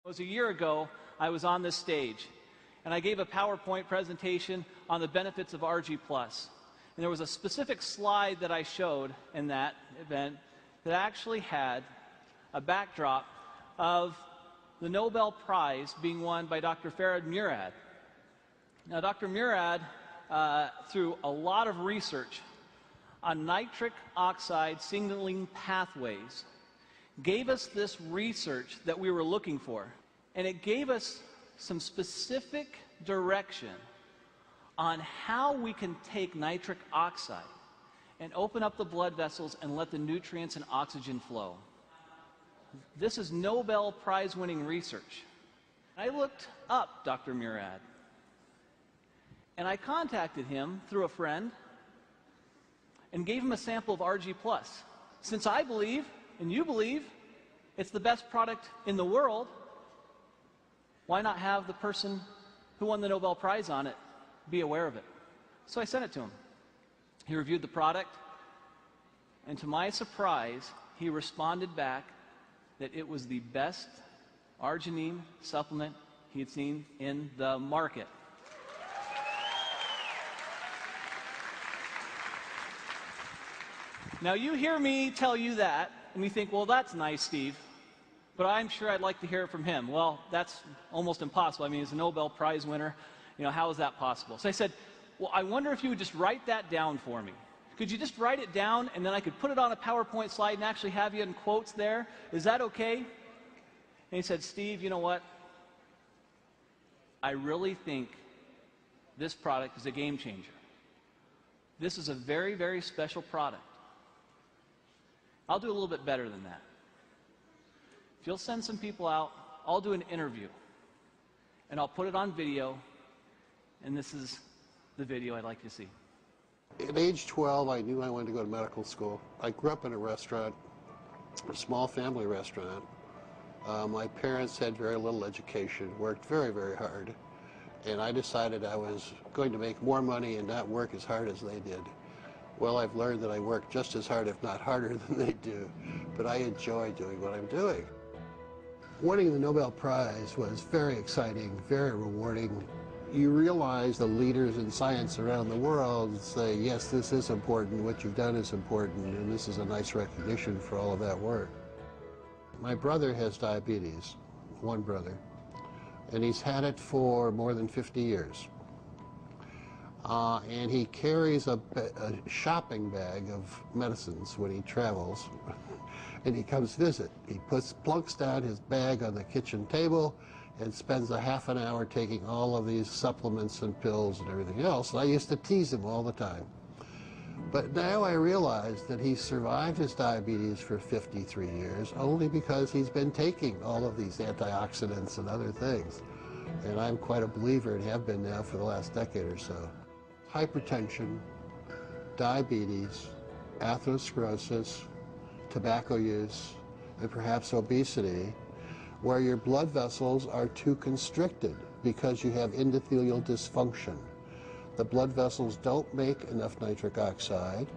It was a year ago, I was on this stage, and I gave a PowerPoint presentation on the benefits of RG+. And there was a specific slide that I showed in that event that actually had a backdrop of the Nobel Prize being won by Dr. Ferid Murad. Now, Dr. Murad, through a lot of research on nitric oxide signaling pathways, gave us this research that we were looking for, and it gave us some specific direction on how we can take nitric oxide and open up the blood vessels and let the nutrients and oxygen flow. This is Nobel Prize winning research. I looked up Dr. Murad, and I contacted him through a friend and gave him a sample of RG+. Since I believe, and you believe, it's the best product in the world, why not have the person who won the Nobel Prize on it be aware of it? So I sent it to him. He reviewed the product, and to my surprise, he responded back that it was the best arginine supplement he had seen in the market. Now, you hear me tell you that, and you think, well, that's nice, Steve, but I'm sure I'd like to hear it from him. Well, that's almost impossible. I mean, he's a Nobel Prize winner. You know, how is that possible? So I said, well, I wonder if you would just write that down for me. Could you just write it down, and then I could put it on a PowerPoint slide and actually have you in quotes there? Is that okay? And he said, Steve, you know what? I really think this product is a game changer. This is a very, very special product. I'll do a little bit better than that. If you'll send some people out, I'll do an interview, and I'll put it on video, and this is the video I'd like to see. At age 12, I knew I wanted to go to medical school. I grew up in a restaurant, a small family restaurant. My parents had very little education, worked very, very hard, and I decided I was going to make more money and not work as hard as they did. Well, I've learned that I work just as hard, if not harder, than they do, but I enjoy doing what I'm doing. Winning the Nobel Prize was very exciting, very rewarding. You realize the leaders in science around the world say, yes, this is important, what you've done is important, and this is a nice recognition for all of that work. My brother has diabetes, one brother, and he's had it for more than 50 years. And he carries a shopping bag of medicines when he travels, and he comes visit. He plunks down his bag on the kitchen table and spends a half an hour taking all of these supplements and pills and everything else. And I used to tease him all the time. But now I realize that he survived his diabetes for 53 years only because he's been taking all of these antioxidants and other things. And I'm quite a believer and have been now for the last decade or so. Hypertension, diabetes, atherosclerosis, tobacco use, and perhaps obesity, where your blood vessels are too constricted because you have endothelial dysfunction. The blood vessels don't make enough nitric oxide,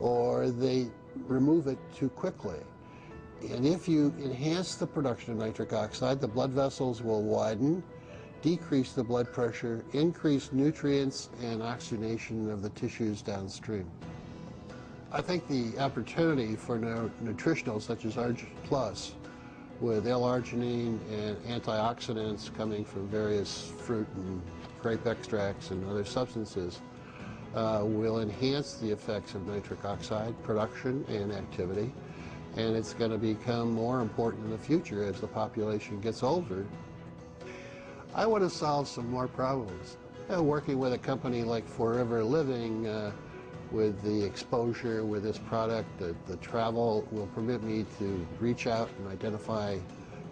or they remove it too quickly. And if you enhance the production of nitric oxide, the blood vessels will widen, decrease the blood pressure, increase nutrients and oxygenation of the tissues downstream. I think the opportunity for nutritionals such as RG+, with L-arginine and antioxidants coming from various fruit and grape extracts and other substances, will enhance the effects of nitric oxide production and activity, and it's going to become more important in the future as the population gets older. I want to solve some more problems. Working with a company like Forever Living, with the exposure with this product, the travel will permit me to reach out and identify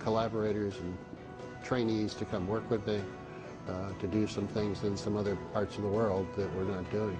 collaborators and trainees to come work with me, to do some things in some other parts of the world that we're not doing.